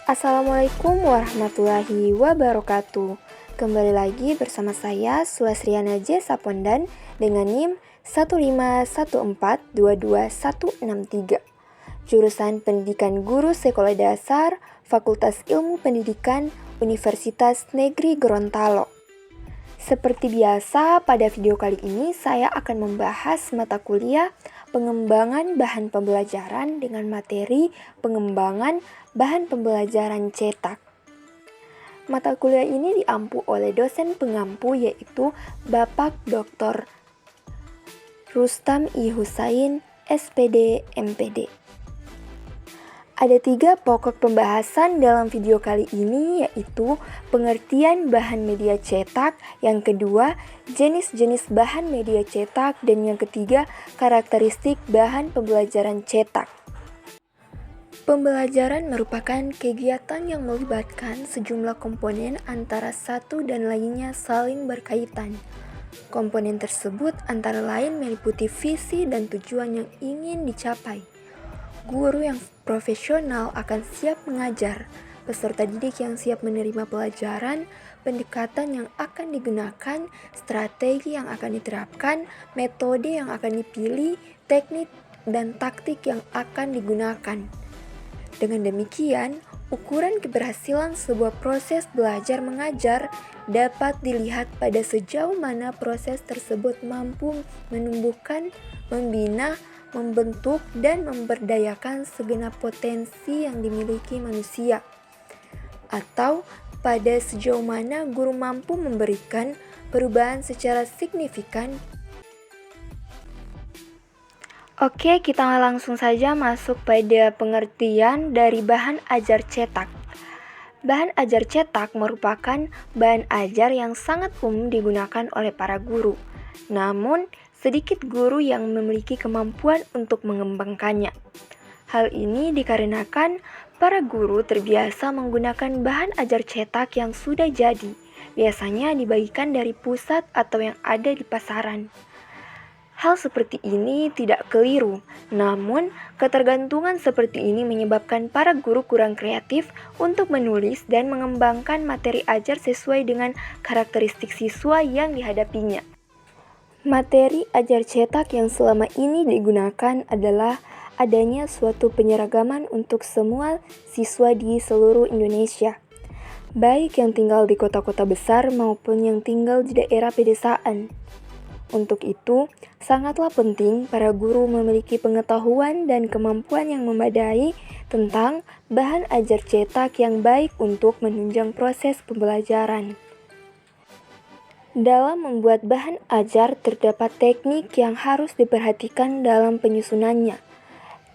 Assalamualaikum warahmatullahi wabarakatuh. Kembali lagi bersama saya Sulasriana J. Sapondan dengan NIM 151422163. Jurusan Pendidikan Guru Sekolah Dasar, Fakultas Ilmu Pendidikan, Universitas Negeri Gorontalo. Seperti biasa, pada video kali ini saya akan membahas mata kuliah pengembangan bahan pembelajaran dengan materi pengembangan bahan pembelajaran cetak. Mata kuliah ini diampu oleh dosen pengampu yaitu Bapak Dr. Rustam I. Husain, SPD, MPD. Ada 3 pokok pembahasan dalam video kali ini, yaitu pengertian bahan media cetak, yang kedua jenis-jenis bahan media cetak, dan yang ketiga karakteristik bahan pembelajaran cetak. Pembelajaran merupakan kegiatan yang melibatkan sejumlah komponen antara satu dan lainnya saling berkaitan. Komponen tersebut antara lain meliputi visi dan tujuan yang ingin dicapai. Guru yang profesional akan siap mengajar, peserta didik yang siap menerima pelajaran, pendekatan yang akan digunakan, strategi yang akan diterapkan, metode yang akan dipilih, teknik dan taktik yang akan digunakan. Dengan demikian, ukuran keberhasilan sebuah proses belajar mengajar dapat dilihat pada sejauh mana proses tersebut mampu menumbuhkan, membina, membentuk, dan memberdayakan segenap potensi yang dimiliki manusia, atau pada sejauh mana guru mampu memberikan perubahan secara signifikan. Oke, kita langsung saja masuk pada pengertian dari bahan ajar cetak. Bahan ajar cetak merupakan bahan ajar yang sangat umum digunakan oleh para guru. Namun, sedikit guru yang memiliki kemampuan untuk mengembangkannya. Hal ini dikarenakan para guru terbiasa menggunakan bahan ajar cetak yang sudah jadi, biasanya dibagikan dari pusat atau yang ada di pasaran. Hal seperti ini tidak keliru, namun ketergantungan seperti ini menyebabkan para guru kurang kreatif untuk menulis dan mengembangkan materi ajar sesuai dengan karakteristik siswa yang dihadapinya. Materi ajar cetak yang selama ini digunakan adalah adanya suatu penyeragaman untuk semua siswa di seluruh Indonesia, baik yang tinggal di kota-kota besar maupun yang tinggal di daerah pedesaan. Untuk itu, sangatlah penting para guru memiliki pengetahuan dan kemampuan yang memadai tentang bahan ajar cetak yang baik untuk menunjang proses pembelajaran. Dalam membuat bahan ajar terdapat teknik yang harus diperhatikan dalam penyusunannya.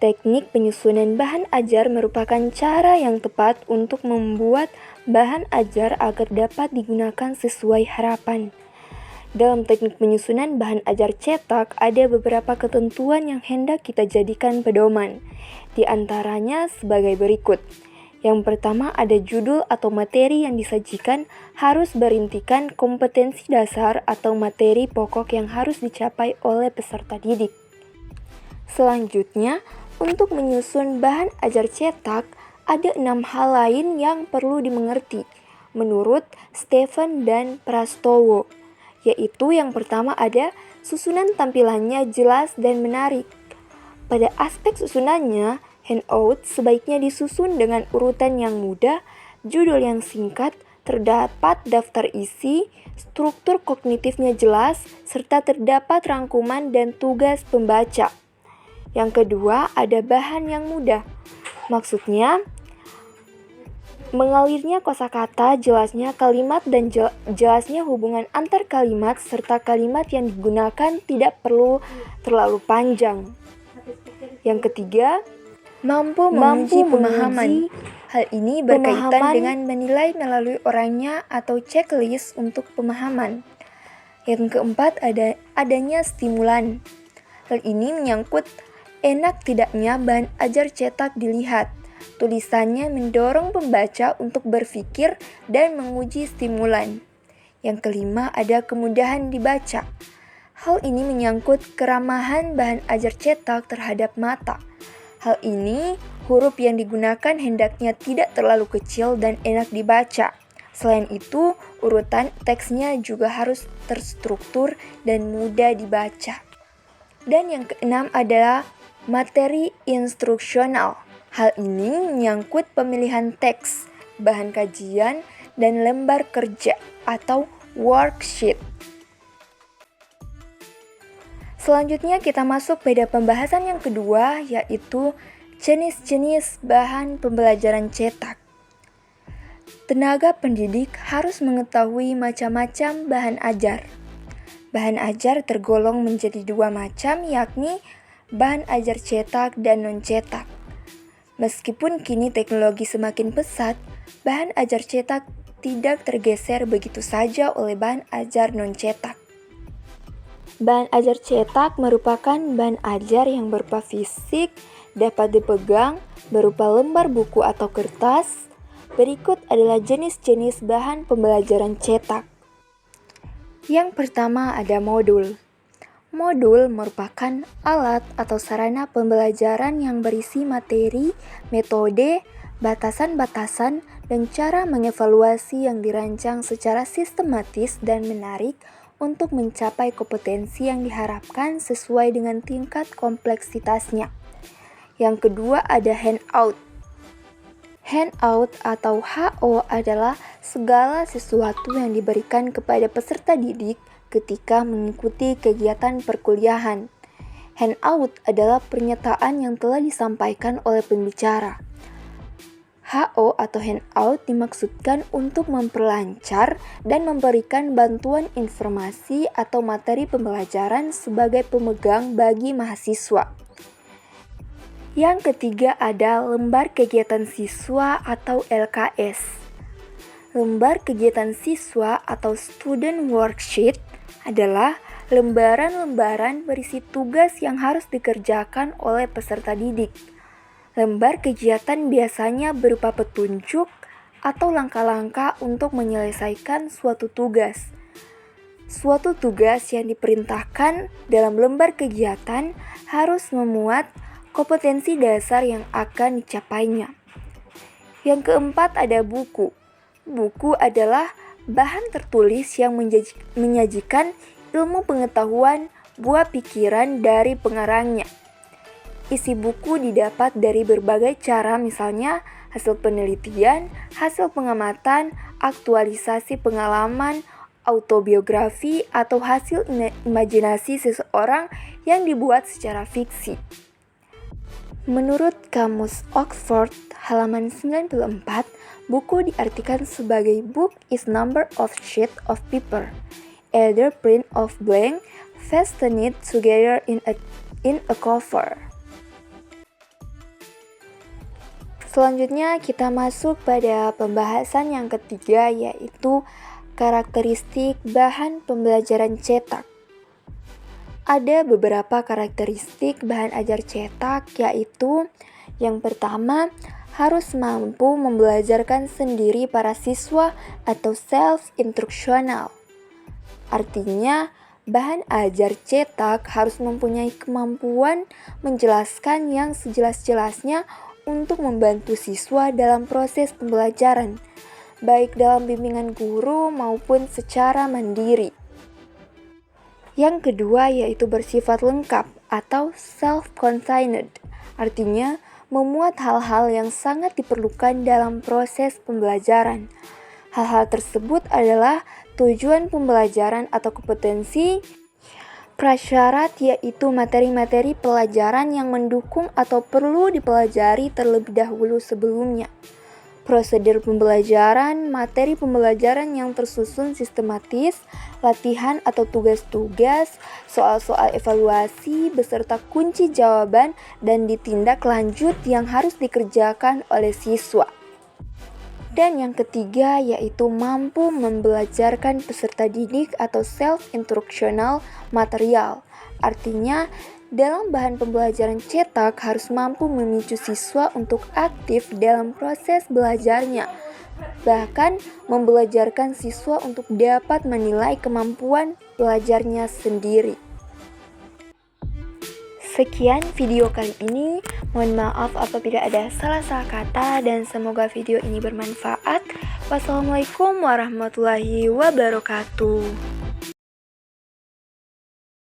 Teknik penyusunan bahan ajar merupakan cara yang tepat untuk membuat bahan ajar agar dapat digunakan sesuai harapan. Dalam teknik penyusunan bahan ajar cetak ada beberapa ketentuan yang hendak kita jadikan pedoman. Di antaranya sebagai berikut. Yang pertama, ada judul atau materi yang disajikan harus berintikan kompetensi dasar atau materi pokok yang harus dicapai oleh peserta didik. Selanjutnya, untuk menyusun bahan ajar cetak, ada 6 hal lain yang perlu dimengerti menurut Stephen dan Prastowo, yaitu yang pertama ada susunan tampilannya jelas dan menarik. Pada aspek susunannya, handout sebaiknya disusun dengan urutan yang mudah, judul yang singkat, terdapat daftar isi, struktur kognitifnya jelas, serta terdapat rangkuman dan tugas pembaca. Yang kedua, ada bahan yang mudah. Maksudnya, mengalirnya kosakata, jelasnya kalimat, dan jelasnya hubungan antar kalimat, serta kalimat yang digunakan tidak perlu terlalu panjang. Yang ketiga, mampu menguji pemahaman. Hal ini berkaitan dengan menilai melalui orangnya atau checklist untuk pemahaman. Yang keempat, adanya stimulan. Hal ini menyangkut enak tidaknya bahan ajar cetak dilihat. Tulisannya mendorong pembaca untuk berpikir dan menguji stimulan. Yang kelima, ada kemudahan dibaca. Hal ini menyangkut keramahan bahan ajar cetak terhadap mata. Hal ini Huruf yang digunakan hendaknya tidak terlalu kecil dan enak dibaca. Selain itu, urutan teksnya juga harus terstruktur dan mudah dibaca. Dan yang keenam adalah materi instruksional. Hal ini menyangkut pemilihan teks, bahan kajian, dan lembar kerja atau worksheet. Selanjutnya kita masuk pada pembahasan yang kedua, yaitu jenis-jenis bahan pembelajaran cetak. Tenaga pendidik harus mengetahui macam-macam bahan ajar. Bahan ajar tergolong menjadi dua macam, yakni bahan ajar cetak dan non-cetak. Meskipun kini teknologi semakin pesat, bahan ajar cetak tidak tergeser begitu saja oleh bahan ajar non-cetak. Bahan ajar cetak merupakan bahan ajar yang berupa fisik, dapat dipegang, berupa lembar buku atau kertas. Berikut adalah jenis-jenis bahan pembelajaran cetak. Yang pertama ada modul. Modul merupakan alat atau sarana pembelajaran yang berisi materi, metode, batasan-batasan, dan cara mengevaluasi yang dirancang secara sistematis dan menarik untuk mencapai kompetensi yang diharapkan sesuai dengan tingkat kompleksitasnya. Yang kedua ada handout. Handout atau HO adalah segala sesuatu yang diberikan kepada peserta didik ketika mengikuti kegiatan perkuliahan. Handout adalah pernyataan yang telah disampaikan oleh pembicara. HO atau handout dimaksudkan untuk memperlancar dan memberikan bantuan informasi atau materi pembelajaran sebagai pemegang bagi mahasiswa. Yang ketiga ada lembar kegiatan siswa atau LKS. Lembar kegiatan siswa atau student worksheet adalah lembaran-lembaran berisi tugas yang harus dikerjakan oleh peserta didik. Lembar kegiatan biasanya berupa petunjuk atau langkah-langkah untuk menyelesaikan suatu tugas. Suatu tugas yang diperintahkan dalam lembar kegiatan harus memuat kompetensi dasar yang akan dicapainya. Yang keempat ada buku. Buku adalah bahan tertulis yang menyajikan ilmu pengetahuan buah pikiran dari pengarangnya. Isi buku didapat dari berbagai cara, misalnya hasil penelitian, hasil pengamatan, aktualisasi pengalaman, autobiografi, atau hasil imajinasi seseorang yang dibuat secara fiksi. Menurut Kamus Oxford halaman 94, buku diartikan sebagai book is number of sheet of paper, either print of blank, fastened together in a cover. Selanjutnya kita masuk pada pembahasan yang ketiga, yaitu karakteristik bahan pembelajaran cetak. Ada beberapa karakteristik bahan ajar cetak, yaitu yang pertama, harus mampu membelajarkan sendiri para siswa atau self-instructional. Artinya, bahan ajar cetak harus mempunyai kemampuan menjelaskan yang sejelas-jelasnya untuk membantu siswa dalam proses pembelajaran, baik dalam bimbingan guru maupun secara mandiri. Yang kedua yaitu bersifat lengkap atau self-contained, artinya memuat hal-hal yang sangat diperlukan dalam proses pembelajaran. Hal-hal tersebut adalah tujuan pembelajaran atau kompetensi, prasyarat yaitu materi-materi pelajaran yang mendukung atau perlu dipelajari terlebih dahulu sebelumnya. Prosedur pembelajaran, materi pembelajaran yang tersusun sistematis, latihan atau tugas-tugas, soal-soal evaluasi, beserta kunci jawaban dan ditindak lanjut yang harus dikerjakan oleh siswa. Dan yang ketiga yaitu mampu membelajarkan peserta didik atau self-instructional material. Artinya, dalam bahan pembelajaran cetak harus mampu memicu siswa untuk aktif dalam proses belajarnya, bahkan membelajarkan siswa untuk dapat menilai kemampuan belajarnya sendiri. Sekian video kali ini. Mohon maaf apabila ada salah-salah kata dan semoga video ini bermanfaat. Wassalamualaikum warahmatullahi wabarakatuh.